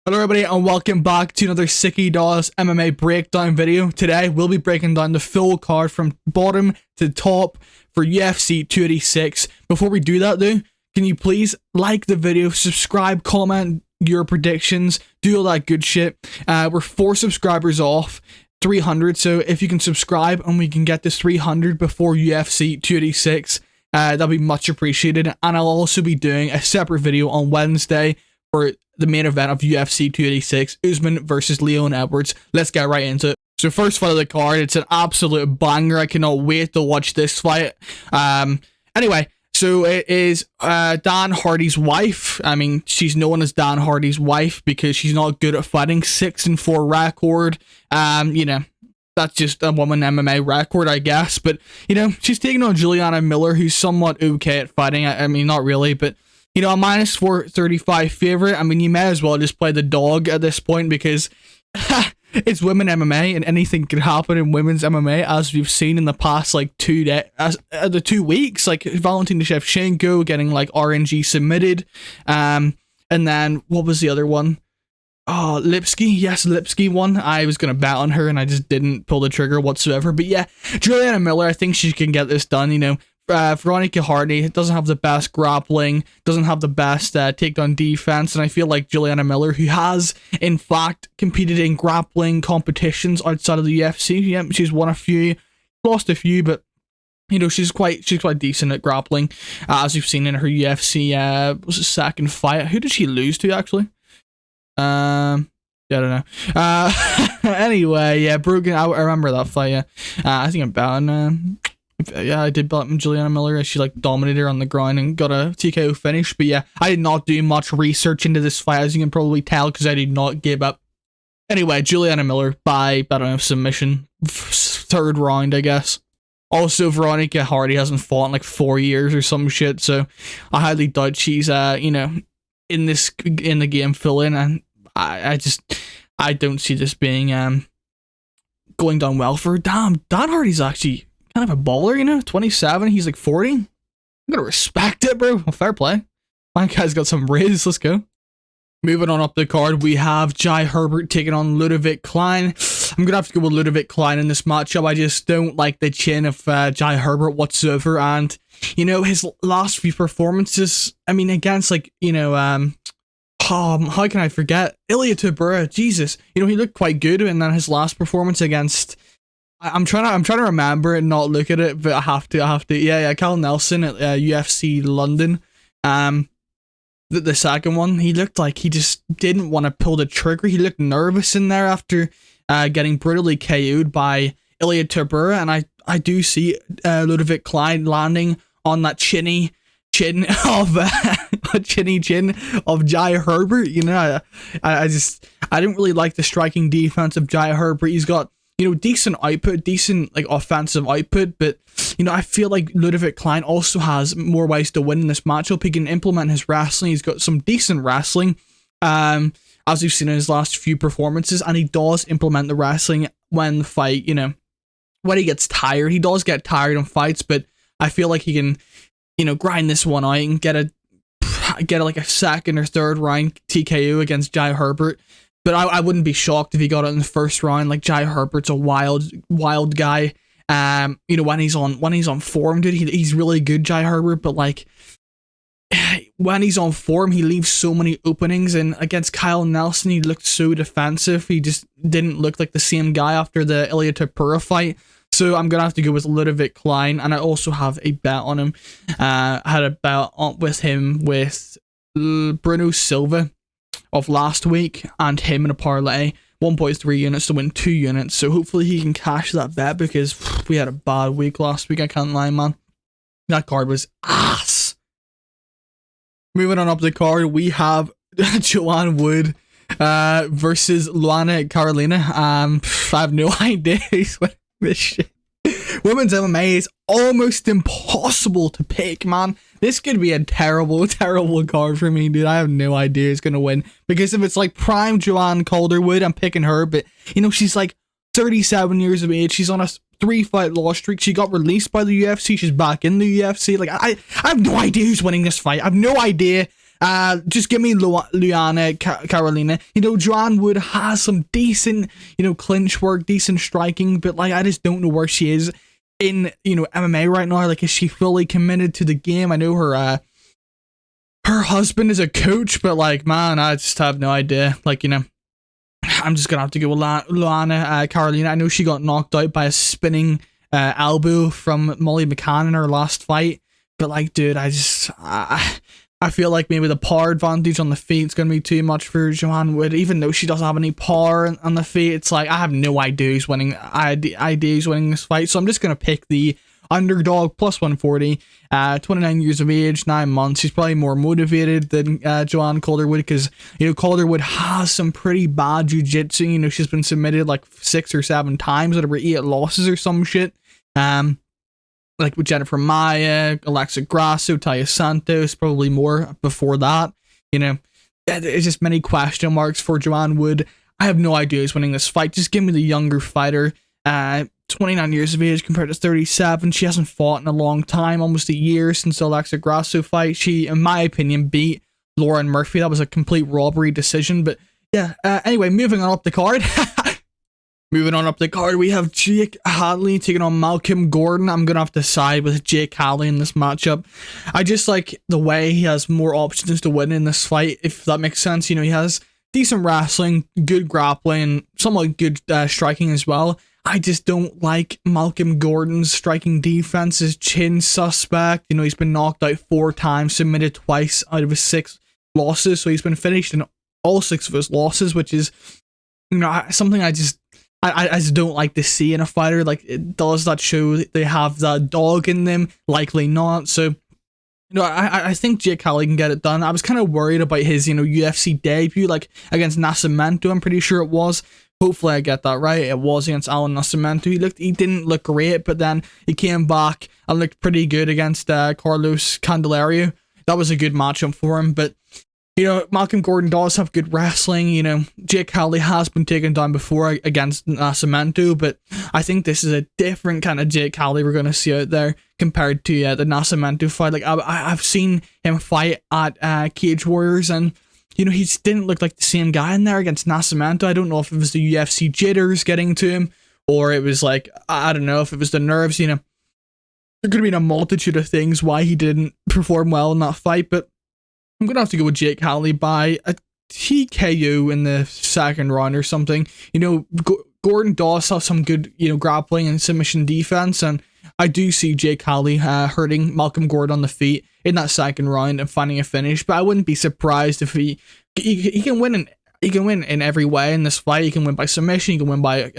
Hello everybody and welcome back to another Sicky Dawes MMA breakdown video. Today we'll be breaking down the full card from bottom to top for UFC 286. Before we do that though, can you please like the video, subscribe, comment your predictions, do all that good shit. We're 4 subscribers off 300, so if you can subscribe and we can get this 300 before UFC 286, that'll be much appreciated. And I'll also be doing a separate video on Wednesday for the main event of UFC 286, Usman Vs Edwards. Let's get right into it. So first fight of the card, it's an absolute banger. I cannot wait to watch this fight. Anyway, so it is Dan Hardy's wife. I mean, she's known as Dan Hardy's wife because she's not good at fighting. 6-4 record. You know, that's just a woman MMA record, I guess. But, you know, she's taking on Juliana Miller, who's somewhat okay at fighting. I mean, not really, but you know, a -435 favorite. I mean, you may as well just play the dog at this point because it's women MMA and anything can happen in women's MMA, as we've seen in the past like 2 weeks. Like Valentina Shevchenko getting like RNG submitted, and then what was the other one? Oh, Lipsky. Yes, Lipsky won. I was going to bet on her and I just didn't pull the trigger whatsoever. But yeah, Juliana Miller, I think she can get this done, you know. Veronica Hardy doesn't have the best grappling, doesn't have the best takedown defense, and I feel like Juliana Miller, who has in fact competed in grappling competitions outside of the UFC, yeah, she's won a few, lost a few, but you know she's quite decent at grappling, as we've seen in her UFC was it second fight. Who did she lose to actually? Yeah, I don't know. Anyway, yeah, Brogan. I remember that fight. Yeah, I think I'm bound. Yeah, I did bet Juliana Miller. She like dominated her on the ground and got a TKO finish. But yeah, I did not do much research into this fight, as you can probably tell, because I did not give up. Anyway, Juliana Miller by, I don't know, submission. 3rd round, I guess. Also, Veronica Hardy hasn't fought in like 4 years or some shit, so I highly doubt she's you know, in the game fill in, and I don't see this being going down well for her. Damn, Dan Hardy's actually kind of a baller, you know, 27, he's like 40. I'm gonna respect it, bro. Well, fair play. My guy's got some riz. Let's go. Moving on up the card, we have Jai Herbert taking on Ludovic Klein. I'm gonna have to go with Ludovic Klein in this matchup. I just don't like the chin of Jai Herbert whatsoever, and you know his last few performances. I mean, against like you know, how can I forget Ilia Topuria? Jesus, you know he looked quite good, and then his last performance against. I'm trying to remember and not look at it, but I have to. Yeah, Cal Nelson at UFC London. The second one, he looked like he just didn't want to pull the trigger. He looked nervous in there after getting brutally KO'd by Ilia Topuria, and I do see Ludovic Klein landing on that chin of Jai Herbert. You know, I don't really like the striking defense of Jai Herbert. He's got, you know, decent output, decent like offensive output, but you know, I feel like Ludovic Klein also has more ways to win in this matchup. He can implement his wrestling. He's got some decent wrestling, as we've seen in his last few performances, and he does implement the wrestling when the fight, you know, when he gets tired. He does get tired in fights, but I feel like he can, you know, grind this one out and get like a 2nd or 3rd round TKO against Jai Herbert. But I wouldn't be shocked if he got it in the 1st round. Like Jai Herbert's a wild guy. You know, when he's on form, dude, he's really good, Jai Herbert. But like when he's on form, he leaves so many openings. And against Kyle Nelson, he looked so defensive. He just didn't look like the same guy after the Ilia Topuria fight. So I'm gonna have to go with Ludovic Klein, and I also have a bet on him. I had a bet with him with Bruno Silva of last week, and him in a parlay, 1.3 units to win 2 units, so hopefully he can cash that bet because we had a bad week last week, I can't lie, man. That card was ass. Moving on up the card, we have Joanne Wood versus Luana Carlina. I have no idea what this shit. Women's MMA is almost impossible to pick, man. This could be a terrible card for me, dude. I have no idea who's gonna win. Because if it's like prime Joanne Calderwood, I'm picking her. But, you know, she's like 37 years of age. She's on a 3-fight loss streak. She got released by the UFC. She's back in the UFC. Like, I have no idea who's winning this fight. I have no idea. Just give me Luana, Carolina. You know, Joanne Wood has some decent, you know, clinch work, decent striking, but like I just don't know where she is in, you know, MMA right now. Like, is she fully committed to the game? I know her husband is a coach, but like, man, I just have no idea. Like, you know, I'm just gonna have to go with Luana, Carolina. I know she got knocked out by a spinning elbow from Molly McCann in her last fight, but like, dude, I feel like maybe the power advantage on the feet is going to be too much for Joanne Wood, even though she doesn't have any power on the feet. It's like, I have no idea who's winning this fight, so I'm just going to pick the underdog, plus 140, 29 years of age, 9 months. She's probably more motivated than Joanne Calderwood, because, you know, Calderwood has some pretty bad jiu-jitsu. You know, she's been submitted like 6 or 7 times out of her 8 losses or some shit. Like with Jennifer Maia, Alexa Grasso, Taia Santos, probably more before that. You know, it's just many question marks for Joanne Wood. I have no idea who's winning this fight. Just give me the younger fighter. 29 years of age compared to 37. She hasn't fought in a long time, almost a year since the Alexa Grasso fight. She, in my opinion, beat Lauren Murphy. That was a complete robbery decision. But yeah, anyway, moving on up the card. Moving on up the card, we have Jake Hadley taking on Malcolm Gordon. I'm going to have to side with Jake Hadley in this matchup. I just like the way he has more options to win in this fight, if that makes sense. You know, he has decent wrestling, good grappling, somewhat good striking as well. I just don't like Malcolm Gordon's striking defense. His chin suspect. You know, he's been knocked out 4 times, submitted twice out of his 6 losses. So he's been finished in all 6 of his losses, which is, you know, something I just don't like to see in a fighter. Like, does that show they have that dog in them? Likely not. So, you know, I think Jake Hadley can get it done. I was kind of worried about his, you know, UFC debut, like against Nascimento. I'm pretty sure it was. Hopefully I get that right. It was against Alan Nascimento. He didn't look great, but then he came back and looked pretty good against Carlos Candelario. That was a good matchup for him, but you know, Malcolm Gordon does have good wrestling. You know, Jake Hadley has been taken down before against Nascimento, but I think this is a different kind of Jake Hadley we're going to see out there compared to the Nascimento fight. Like, I've seen him fight at Cage Warriors, and, you know, he just didn't look like the same guy in there against Nascimento. I don't know if it was the UFC jitters getting to him, or it was like, I don't know if it was the nerves. You know, there could have been a multitude of things why he didn't perform well in that fight, but I'm going to have to go with Jake Hadley by a TKO in the 2nd round or something. You know, Gordon does have some good, you know, grappling and submission defense, and I do see Jake Hadley hurting Malcolm Gordon on the feet in that 2nd round and finding a finish. But I wouldn't be surprised if he can win in every way in this fight. He can win by submission. He can win by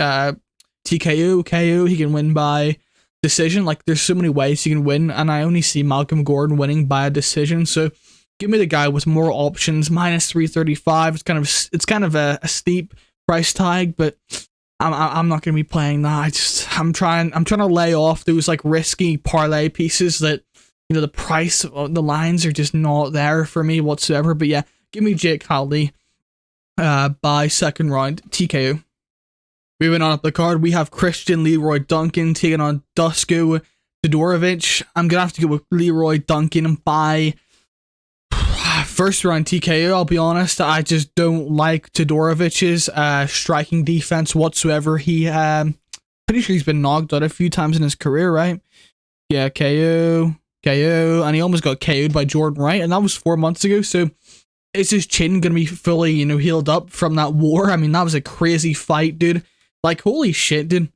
TKO, KO. He can win by decision. Like, there's so many ways he can win, and I only see Malcolm Gordon winning by a decision. So give me the guy with more options. Minus 335. It's kind of a steep price tag, but I'm not going to be playing that. I'm trying to lay off those like risky parlay pieces that, you know, the price of the lines are just not there for me whatsoever. But yeah, give me Jake Hadley by 2nd round TKO. Moving on up the card, we have Christian Leroy Duncan taking on Dusko Todorovic. I'm gonna have to go with Leroy Duncan by 1st round TKO. I'll be honest, I just don't like Todorovic's striking defense whatsoever. He pretty sure he's been knocked out a few times in his career, right? Yeah, KO, and he almost got KO'd by Jordan Wright, and that was 4 months ago. So is his chin gonna be fully, you know, healed up from that war? I mean, that was a crazy fight, dude. Like, holy shit, dude.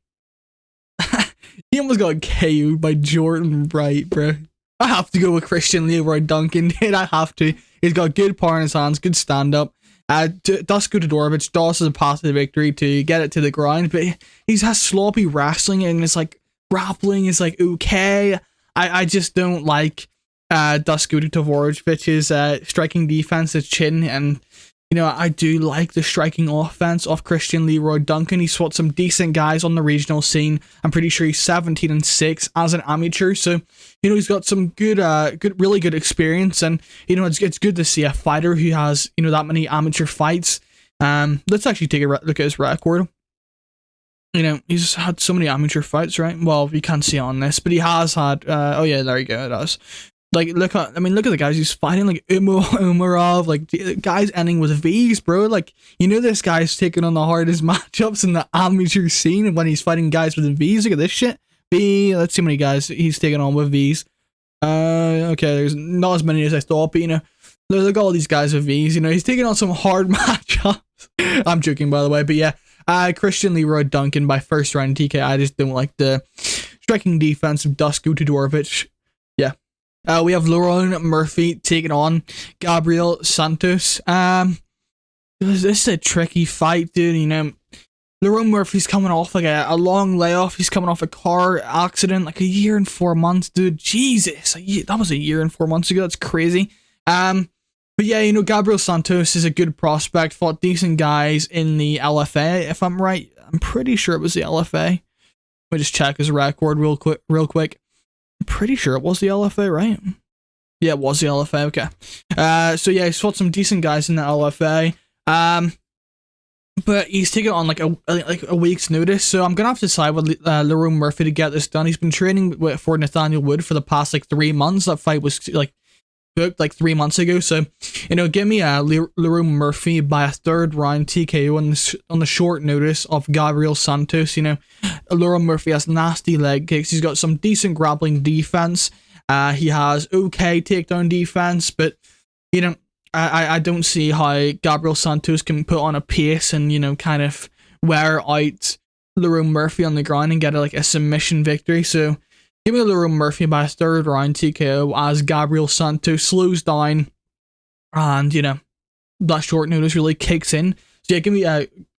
He almost got KO'd by Jordan Wright, bro. I have to go with Christian Leroy Duncan, dude. I have to. He's got good power in his hands, good stand-up. Dusko Todorovic does has a path to the victory to get it to the ground, but he has sloppy wrestling, and it's like grappling is like okay. I just don't like Dusko Todorovic's striking defense, his chin, and you know, I do like the striking offense of Christian Leroy Duncan. He's fought some decent guys on the regional scene. I'm pretty sure he's 17-6 as an amateur. So, you know, he's got some good, really good experience. And, you know, it's good to see a fighter who has, you know, that many amateur fights. Let's actually take a look at his record. You know, he's had so many amateur fights, right? Well, you can't see on this, but he has had, oh yeah, there you go, it does. Like, look at the guys he's fighting, like Umarov, like guys ending with V's, bro. Like, you know this guy's taking on the hardest matchups in the amateur scene when he's fighting guys with V's. Look at this shit. Let's see how many guys he's taking on with V's. Okay, there's not as many as I thought, but you know, look at all these guys with V's. You know, he's taking on some hard matchups. I'm joking, by the way, but yeah. Christian Leroy Duncan by first round TK. I just don't like the striking defense of Dusko Todorovic. Yeah. We have Lerone Murphy taking on Gabriel Santos. This is a tricky fight, dude. You know, Lerone Murphy's coming off like a long layoff. He's coming off a car accident like a year and 4 months, dude. Jesus, that was a year and 4 months ago. That's crazy. But yeah, you know, Gabriel Santos is a good prospect. Fought decent guys in the LFA, if I'm right. I'm pretty sure it was the LFA. Let me just check his record real quick. I'm pretty sure it was the LFA, right? Yeah, it was the LFA, okay. So yeah, he's fought some decent guys in the LFA. But he's taking on like a week's notice, so I'm gonna have to decide with Lerone Murphy to get this done. He's been training for Nathaniel Wood for the past like 3 months. That fight was like booked like 3 months ago, so you know, give me Lerone Murphy by a third round TKO on the short notice of Gabriel Santos. You know, Lerone Murphy has nasty leg kicks. He's got some decent grappling defense. He has okay takedown defense, but you know, I don't see how Gabriel Santos can put on a pace and, you know, kind of wear out Lerone Murphy on the ground and get a submission victory. So give me Lerone Murphy by a third round TKO as Gabriel Santos slows down and, you know, that short notice really kicks in. So yeah, give me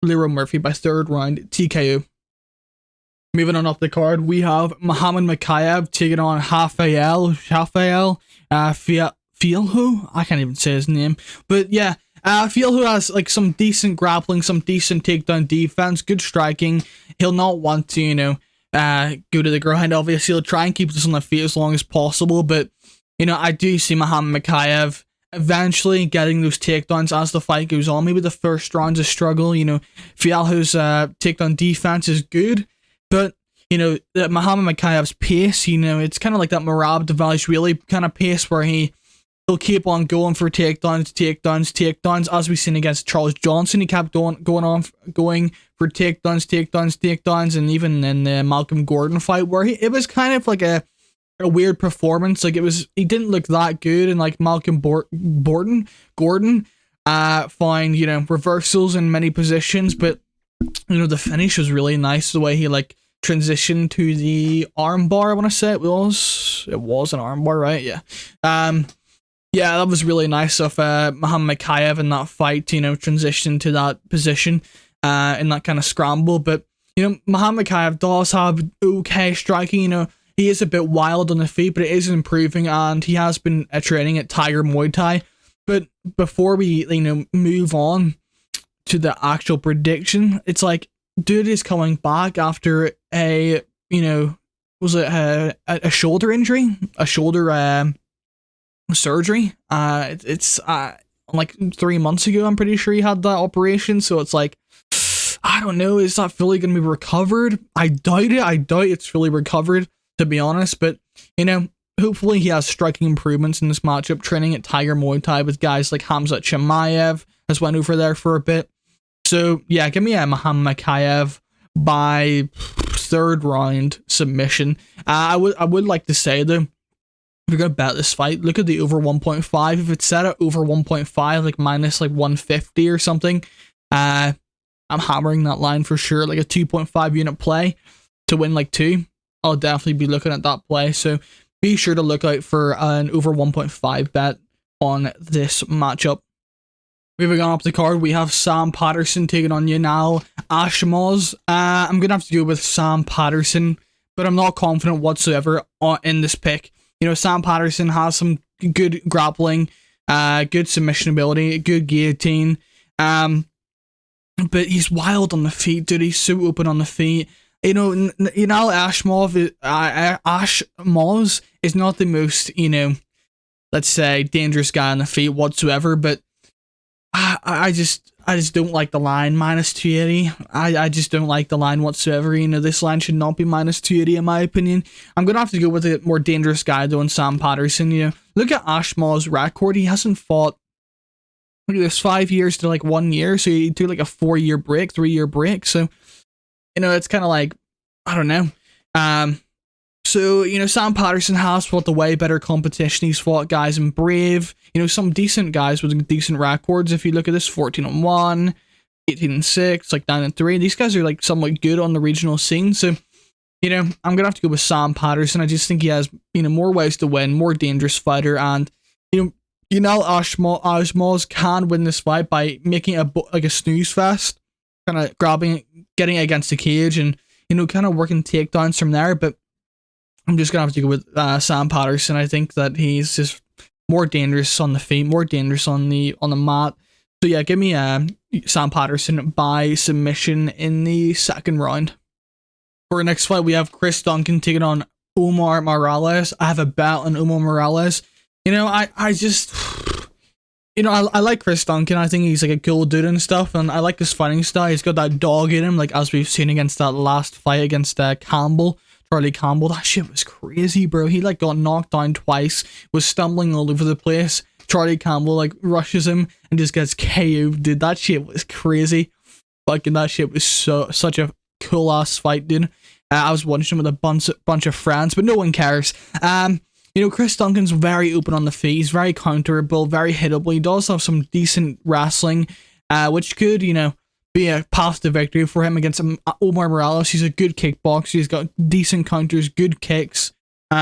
Lerone Murphy by third round TKO. Moving on up the card, we have Muhammad Mokaev taking on Hadley Filho? I can't even say his name. But yeah, Filho has like some decent grappling, some decent takedown defense, good striking. He'll not want to, you know, go to the ground. Obviously, he'll try and keep this on the feet as long as possible. But, you know, I do see Muhammad Mokaev eventually getting those takedowns as the fight goes on. Maybe the first round's a struggle. You know, Filho's takedown defense is good. But, you know, Muhammad Mokaev's pace, you know, it's kind of like that Merab Dvalishvili kind of pace where he'll keep on going for takedowns, as we've seen against Charles Johnson. He kept going for takedowns, and even in the Malcolm Gordon fight, where it was kind of like a weird performance. Like, he didn't look that good, and like Malcolm Gordon find, you know, reversals in many positions, but you know, the finish was really nice. The way he like transitioned to the armbar, I want to say it was an armbar, right? Yeah. Yeah, that was really nice of Muhammad Mokaev in that fight, you know, transition to that position in that kind of scramble. But, you know, Muhammad Mokaev does have okay striking. You know, he is a bit wild on the feet, but it is improving, and he has been training at Tiger Muay Thai. But before we, you know, move on to the actual prediction, it's like, dude is coming back after a, you know, was it a shoulder injury? A shoulder surgery. It's like 3 months ago, I'm pretty sure he had that operation. So it's like, I don't know, is that fully going to be recovered? I doubt it. I doubt it's fully recovered, to be honest. But, you know, hopefully he has striking improvements in this matchup, training at Tiger Muay Thai with guys like Hamzat Chimaev, has went over there for a bit. So yeah, give me a Muhammad Mokaev by third round submission. I would like to say though, if you're gonna bet this fight, look at the over 1.5. If it's set at over 1.5, like minus like 150 or something, I'm hammering that line for sure. Like a 2.5 unit play to win like 2. I'll definitely be looking at that play. So be sure to look out for an over 1.5 bet on this matchup. Moving on up the card, we have Sam Patterson taking on Yanal Ashmoz. I'm going to have to go with Sam Patterson, but I'm not confident whatsoever in this pick. You know, Sam Patterson has some good grappling, good submission ability, good guillotine, but he's wild on the feet, dude. He's so open on the feet. You know, Yanal Ashmoz is not the most, you know, let's say, dangerous guy on the feet whatsoever, but I just don't like the line minus 280. I just don't like the line whatsoever. You know, this line should not be minus 280 in my opinion. I'm gonna have to go with a more dangerous guy though in Sam Patterson. You know, look at Ashmoz's record. He hasn't fought, look at this, 5 years to like 1 year. So he took like a 4-year break, 3-year break. So, you know, it's kind of like, I don't know. So, you know, Sam Patterson has fought the way better competition. He's fought guys in Brave, you know, some decent guys with decent records. If you look at this, 14-1, 18-6, like 9-3. These guys are like somewhat good on the regional scene. So, you know, I'm gonna have to go with Sam Patterson. I just think he has, you know, more ways to win, more dangerous fighter, and you know, Ashmoz can win this fight by making a snooze fest, kind of grabbing, getting it against the cage, and you know, kind of working takedowns from there. But I'm just gonna have to go with Sam Patterson. I think that he's just more dangerous on the feet, more dangerous on the mat. So yeah, give me Sam Patterson by submission in the second round. For our next fight, we have Chris Duncan taking on Usman Morales. I have a bet on Usman Morales. You know, I just, you know, I like Chris Duncan. I think he's like a cool dude and stuff, and I like his fighting style. He's got that dog in him, like as we've seen against that last fight against Charlie Campbell. That shit was crazy, bro. He like got knocked down twice, was stumbling all over the place. Charlie Campbell like rushes him and just gets KO'd. Dude, that shit was crazy. Fucking that shit was such a cool ass fight, dude. I was watching him with a bunch of friends, but no one cares. You know, Chris Duncan's very open on the feet. He's very counterable, very hittable. He does have some decent wrestling, which could, you know, be a path to victory for him against Usman Morales. He's a good kickboxer. He's got decent counters, good kicks. You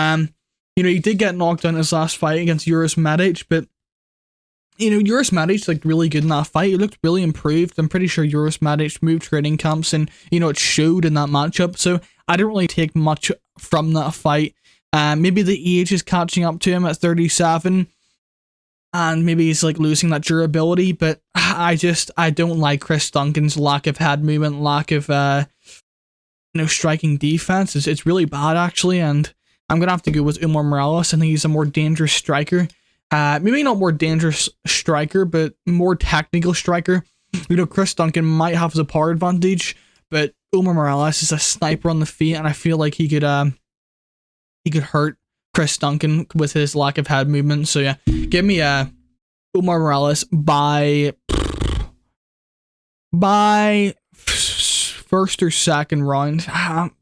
know, he did get knocked down in his last fight against Uros Medic, but you know, Uros Medic looked really good in that fight. He looked really improved. I'm pretty sure Uros Medic moved training camps, and you know, it showed in that matchup. So I don't really take much from that fight. Maybe the age is catching up to him at 37, and maybe he's like losing that durability, but I don't like Chris Duncan's lack of head movement, lack of you know, striking defense. It's really bad actually, and I'm gonna have to go with Usman Morales. I think he's a more dangerous striker. Maybe not more dangerous striker, but more technical striker. You know, Chris Duncan might have the power advantage, but Usman Morales is a sniper on the feet, and I feel like he could hurt Chris Duncan with his lack of head movement. So yeah, give me Usman Morales by first or second round.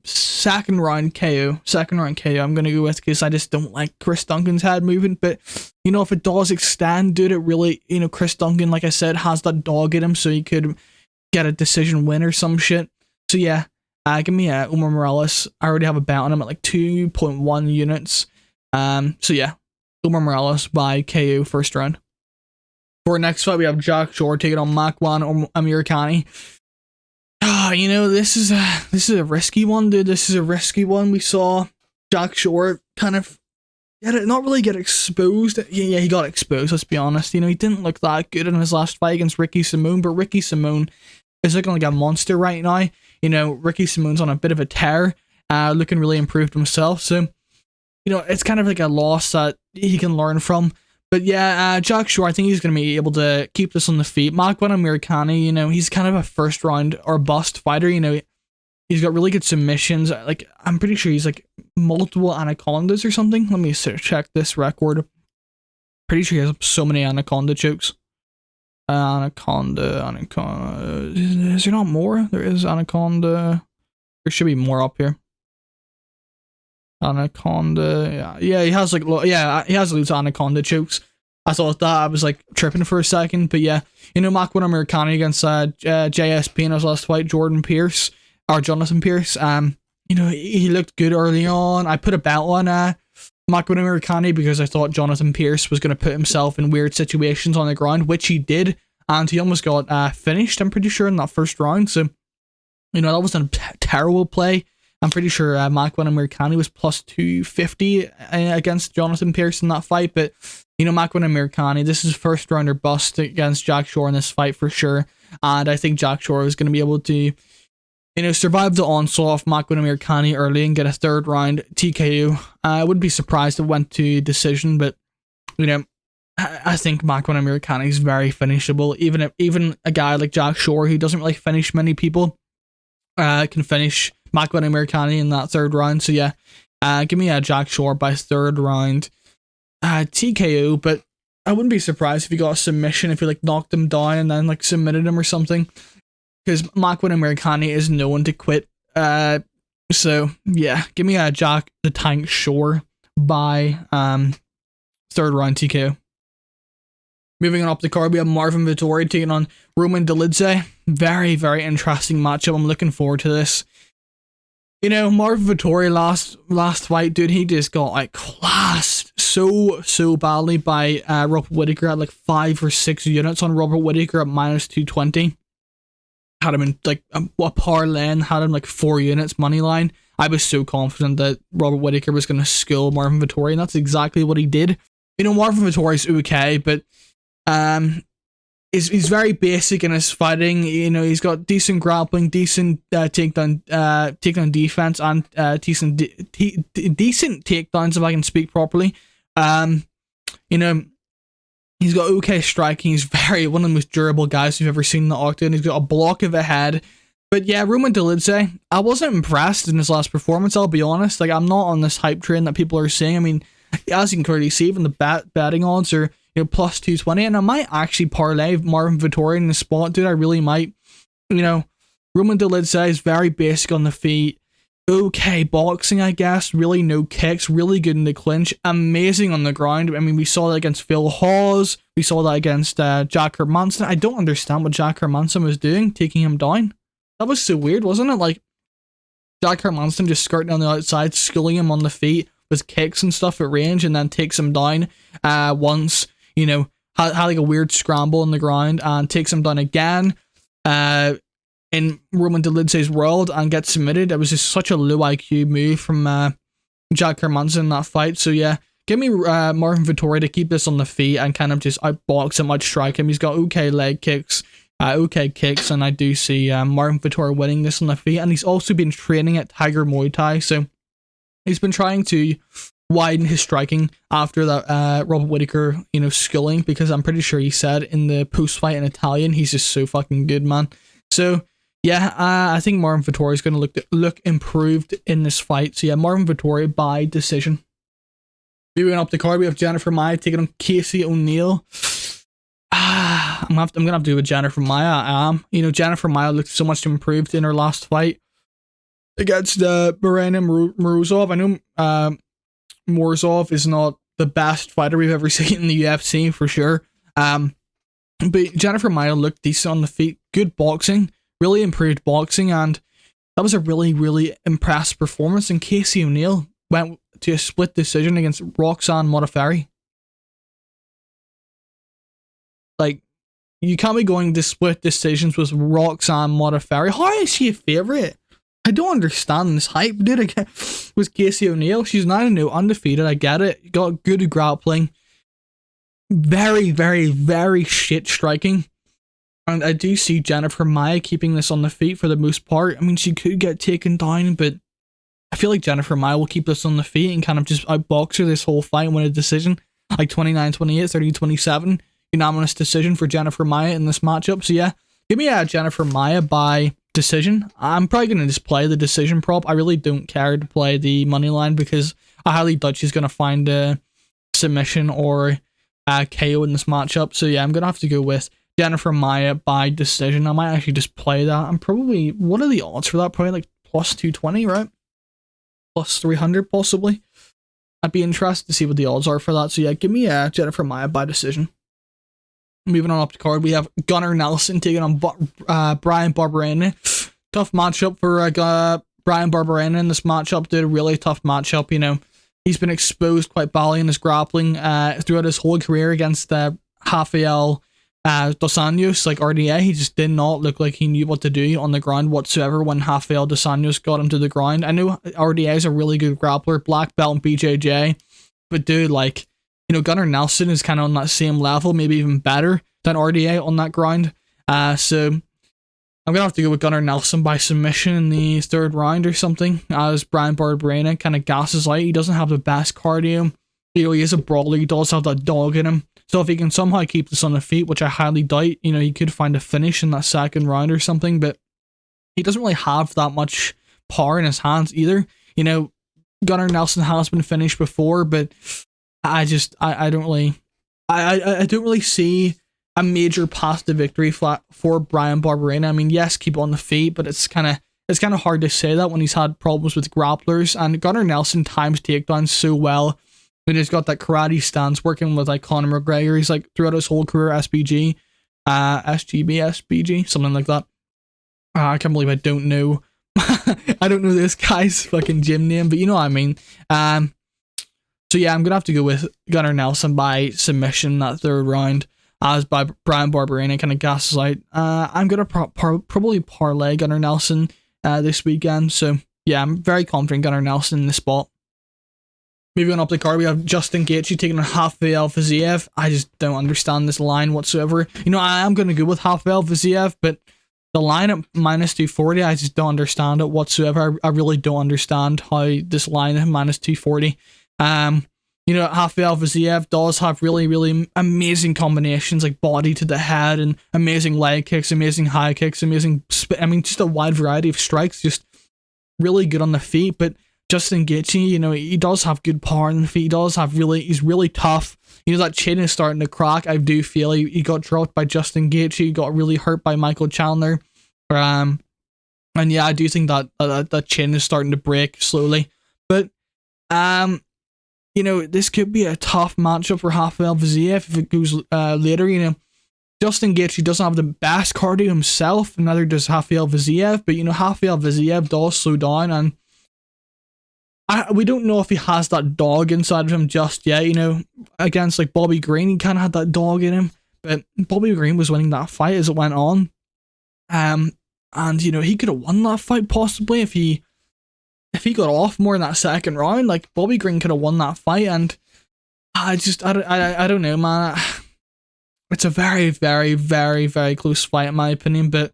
Second round KO. I'm gonna go with, because I just don't like Chris Duncan's head movement. But you know, if it does extend, dude, it really, you know, Chris Duncan, like I said, has that dog in him, so he could get a decision win or some shit. So yeah, give me Usman Morales. I already have a bet on him at like 2.1 units. So yeah, Usman Morales by KO first round. For our next fight, we have Jack Shore taking on Makwan or Amirkhani. You know, this is a risky one, dude. This is a risky one. We saw Jack Shore kind of not really get exposed. Yeah, he got exposed, let's be honest. You know, he didn't look that good in his last fight against Ricky Simone, but Ricky Simone is looking like a monster right now. You know, Ricky Simone's on a bit of a tear, looking really improved himself. So, you know, it's kind of like a loss that he can learn from. But yeah, Jack Shore, I think he's going to be able to keep this on the feet. Makwan Amirkhani, you know, he's kind of a first round or bust fighter. You know, he's got really good submissions. Like, I'm pretty sure he's like multiple anacondas or something. Let me check this record. Pretty sure he has so many anaconda chokes. Anaconda. Is there not more? There is anaconda. There should be more up here. Anaconda. Yeah, he has like, he has loads of anaconda chokes. I thought that, I was like tripping for a second, but yeah, you know, Makwan Amirkhani against JSP in his last fight, Jonathan Pierce. You know, he looked good early on. I put a bet on Makwan Amirkhani because I thought Jonathan Pierce was going to put himself in weird situations on the ground, which he did, and he almost got finished, I'm pretty sure, in that first round. So, you know, that wasn't a terrible play. I'm pretty sure Makwan Amirkhani was plus 250 against Jonathan Pierce in that fight. But, you know, Makwan Amirkhani, this is first rounder bust against Jack Shore in this fight for sure. And I think Jack Shore is going to be able to, you know, survive the onslaught of Makwan Amirkhani early and get a third round TKO. I wouldn't be surprised if it went to decision, but, you know, I think Makwan Amirkhani is very finishable. Even a guy like Jack Shore, who doesn't really finish many people, can finish Makwan Amirkhani in that third round. So yeah, give me a Jack Shore by third round. TKO, but I wouldn't be surprised if he got a submission, if he like knocked him down and then like submitted him or something, because Makwan Amirkhani is known to quit. So yeah, give me a Jack the Tank Shore by third round TKO. Moving on up the card, we have Marvin Vettori taking on Roman Dolidze. Very, very interesting matchup. I'm looking forward to this. You know, Marvin Vettori last fight, dude, he just got like classed so badly by Robert Whittaker at like 5 or 6 units on Robert Whittaker at -220. Had him in like a parlay, had him like 4 units money line. I was so confident that Robert Whittaker was going to school Marvin Vettori, and that's exactly what he did. You know, Marvin Vettori's okay, but he's very basic in his fighting. You know, he's got decent grappling, decent takedown defense, and decent takedowns, if I can speak properly. You know, he's got okay striking. He's one of the most durable guys you've ever seen in the octagon. He's got a block of a head. But yeah, Roman Dolidze, I wasn't impressed in his last performance, I'll be honest. Like, I'm not on this hype train that people are saying. I mean, as you can clearly see, even the betting odds are, you know, +220, and I might actually parlay Marvin Vettori in the spot, dude. I really might. You know, Roman Dolidze is very basic on the feet. Okay boxing, I guess. Really no kicks. Really good in the clinch. Amazing on the ground. I mean, we saw that against Phil Hawes. We saw that against Jack Hermansson. I don't understand what Jack Hermansson was doing, taking him down. That was so weird, wasn't it? Like, Jack Hermansson just skirting on the outside, schooling him on the feet with kicks and stuff at range, and then takes him down once, you know, had like a weird scramble on the ground, and takes him down again in Roman Dolidze's world and gets submitted. It was just such a low IQ move from Jack Hermansson in that fight. So yeah, give me Marvin Vettori to keep this on the feet and kind of just outbox him, outstrike him. He's got okay leg kicks, okay kicks, and I do see Marvin Vettori winning this on the feet. And he's also been training at Tiger Muay Thai, so he's been trying to widen his striking after that Robert Whittaker, you know, schooling, because I'm pretty sure he said in the post-fight in Italian, he's just so fucking good, man. So yeah, I think Marvin Vettori is going to look improved in this fight. So yeah, Marvin Vettori by decision. Moving up the card, we have Jennifer Maia taking on Gaethje O'Neill. I'm gonna have to do with Jennifer Maia. You know, Jennifer Maia looked so much improved in her last fight against Barberena Morozov. I know Morozov is not the best fighter we've ever seen in the UFC for sure. But Jennifer Maia looked decent on the feet. Good boxing, really improved boxing, and that was a really, really impressive performance. And Gaethje O'Neill went to a split decision against Roxanne Modafferi. Like, you can't be going to split decisions with Roxanne Modafferi. How is she a favourite? I don't understand this hype, dude. With Gaethje O'Neill, she's 9-0, undefeated. I get it. Got good grappling. Very, very, very shit striking. And I do see Jennifer Maia keeping this on the feet for the most part. I mean, she could get taken down, but I feel like Jennifer Maia will keep this on the feet and kind of just outbox her this whole fight and win a decision. Like 29-28, 30-27. Unanimous decision for Jennifer Maia in this matchup. So yeah, give me a Jennifer Maia by decision. I'm probably going to just play the decision prop. I really don't care to play the money line because I highly doubt she's going to find a submission or a KO in this matchup. So yeah, I'm going to have to go with Jennifer Maia by decision. I might actually just play that. I'm probably, what are the odds for that? Probably like +220, right? +300 possibly. I'd be interested to see what the odds are for that. So yeah, give me a Jennifer Maia by decision. Moving on up the card, we have Gunnar Nelson taking on Bryan Barberena. Tough matchup for Bryan Barberena in this matchup. Did a really tough matchup. You know, he's been exposed quite badly in his grappling throughout his whole career against Rafael Dos Anjos, like RDA. He just did not look like he knew what to do on the ground whatsoever when Rafael Dos Anjos got him to the ground. I know RDA is a really good grappler, black belt in BJJ, but dude, like, you know, Gunnar Nelson is kind of on that same level, maybe even better than RDA on that ground. So I'm going to have to go with Gunnar Nelson by submission in the third round or something, as Bryan Barberena kind of gasses out. He doesn't have the best cardio. You know, he is a brawler. He does have that dog in him. So if he can somehow keep this on the feet, which I highly doubt, you know, he could find a finish in that second round or something, but he doesn't really have that much power in his hands either. You know, Gunnar Nelson has been finished before, but I don't really see a major path to victory for Bryan Barberena. I mean, yes, keep on the feet, but it's kind of hard to say that when he's had problems with grapplers, and Gunnar Nelson times takedowns so well. And he's got that karate stance working with like Conor McGregor. He's like throughout his whole career, SBG, something like that. I can't believe I don't know. I don't know this guy's fucking gym name, but you know what I mean. So yeah, I'm gonna have to go with Gunnar Nelson by submission that third round, as by Bryan Barberena kind of gasses out. I'm gonna probably parlay Gunnar Nelson this weekend. So yeah, I'm very confident Gunnar Nelson in this spot. Moving on up the card, we have Justin Gaethje taking on Hadley Vs Fiziev. I just don't understand this line whatsoever. You know, I am going to go with Hadley Vs Fiziev, but the line at minus 240, I just don't understand it whatsoever. I really don't understand how this line at minus 240. You know, Hadley Vs Fiziev does have really, really amazing combinations, like body to the head and amazing leg kicks, amazing high kicks, amazing I mean, just a wide variety of strikes, just really good on the feet, but Justin Gaethje, you know, he does have good power on the feet. He's really tough. You know, that chin is starting to crack. I do feel he got dropped by Justin Gaethje. He got really hurt by Michael Chandler. And yeah, I do think that chin is starting to break slowly. But, you know, this could be a tough matchup for Hadley Vs Fiziev if it goes later. You know, Justin Gaethje doesn't have the best cardio himself, and neither does Hadley Vs Fiziev. But, you know, Hadley Vs Fiziev does slow down, and we don't know if he has that dog inside of him just yet. You know, against like Bobby Green, he kind of had that dog in him, but Bobby Green was winning that fight as it went on. And you know, he could have won that fight possibly if he got off more in that second round. Like Bobby Green could have won that fight, and I don't know, man. It's a very, very, very, very close fight in my opinion, but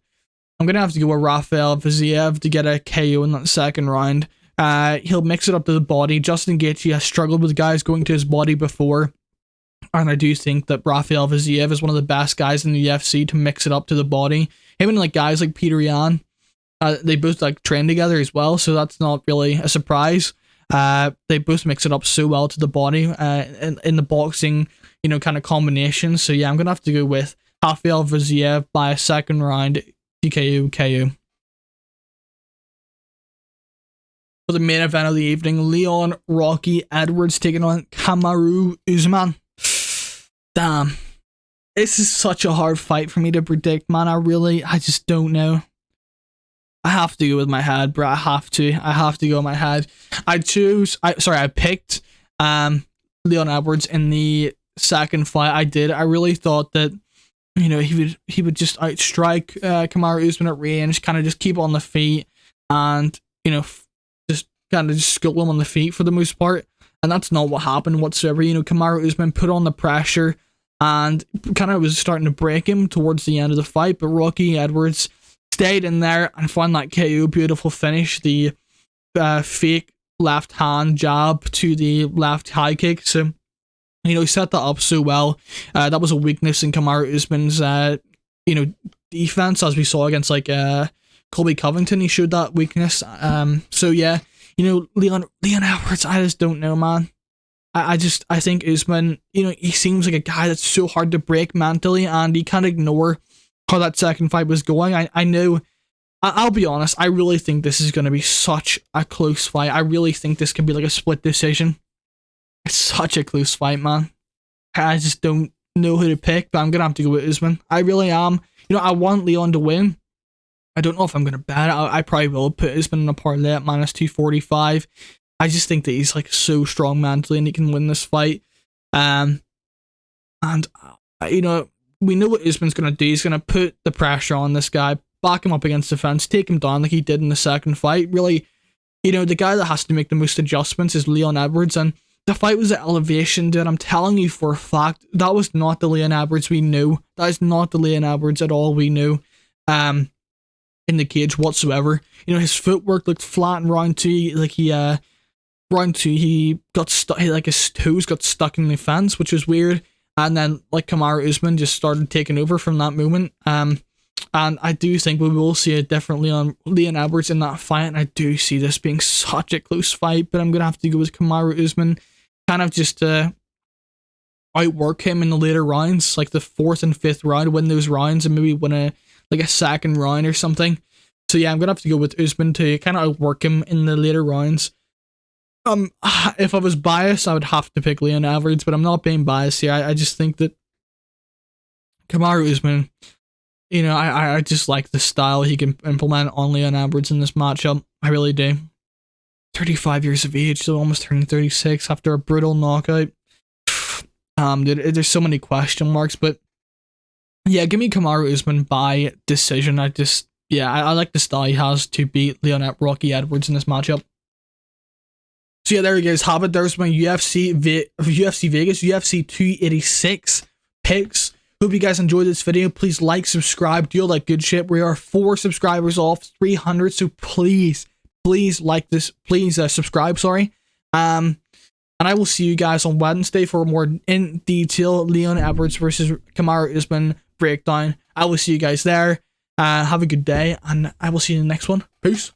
I'm gonna have to go with Hadley Vs Fiziev to get a KO in that second round. He'll mix it up to the body. Justin Gaethje has struggled with guys going to his body before, and I do think that Hadley Vs Fiziev is one of the best guys in the UFC to mix it up to the body. Him and like guys like Peter Yan, they both like train together as well, so that's not really a surprise. They both mix it up so well to the body in the boxing, you know, kind of combination. So yeah, I'm gonna have to go with Hadley Vs Fiziev by a second round TKO KO. For the main event of the evening, Leon Rocky Edwards taking on Kamaru Usman. Damn. This is such a hard fight for me to predict, man. I just don't know. I have to go with my head, bro. I have to go with my head. I picked Leon Edwards in the second fight. I did. I really thought that, you know, he would just outstrike Kamaru Usman at range, kind of just keep on the feet, and, you know, kind of just school him on the feet for the most part, and that's not what happened whatsoever. You know, Kamaru Usman put on the pressure and kind of was starting to break him towards the end of the fight, but Rocky Edwards stayed in there and found that KO, beautiful finish, the fake left hand jab to the left high kick. So, you know, he set that up so well. That was a weakness in Kamaru Usman's, you know, defense, as we saw against like Colby Covington. He showed that weakness. So yeah. You know, Leon Edwards, I just don't know, man. I think Usman, you know, he seems like a guy that's so hard to break mentally, and he can't ignore how that second fight was going. I know, I'll be honest, I really think this is going to be such a close fight. I really think this could be like a split decision. It's such a close fight, man. I just don't know who to pick, but I'm going to have to go with Usman. I really am. You know, I want Leon to win. I don't know if I'm going to bet it. I probably will put Usman in a parlay at minus 245. I just think that he's like so strong mentally and he can win this fight. And you know, we know what Usman's going to do. He's going to put the pressure on this guy, back him up against the fence, take him down like he did in the second fight. Really, you know, the guy that has to make the most adjustments is Leon Edwards, and the fight was at elevation, dude. I'm telling you for a fact, that was not the Leon Edwards we knew. That is not the Leon Edwards at all we knew. In the cage whatsoever. You know, his footwork looked flat and round too. Like he round 2, he got stuck, like his toes got stuck in the fence, which was weird. And then, like, Kamaru Usman just started taking over from that moment. And I do think we will see it differently on Leon Edwards in that fight. And I do see this being such a close fight, but I'm going to have to go with Kamaru Usman, kind of just to outwork him in the later rounds, like the 4th and 5th round, win those rounds and maybe win a second round or something. So yeah, I'm going to have to go with Usman to kind of outwork him in the later rounds. If I was biased, I would have to pick Leon Edwards, but I'm not being biased here. I just think that Kamaru Usman, you know, I just like the style he can implement on Leon Edwards in this matchup. I really do. 35 years of age, so almost turning 36 after a brutal knockout. Dude, there's so many question marks, but yeah, give me Kamaru Usman by decision. I like the style he has to beat Rocky Edwards in this matchup. So yeah, there you guys have it. There's my UFC Vegas, UFC 286 picks. Hope you guys enjoyed this video. Please like, subscribe, do all that good shit. We are 4 subscribers off 300, so please like this. Please subscribe, sorry. And I will see you guys on Wednesday for a more in detail Leon Edwards versus Kamaru Usman breakdown. I will see you guys there. Have a good day, and I will see you in the next one. Peace.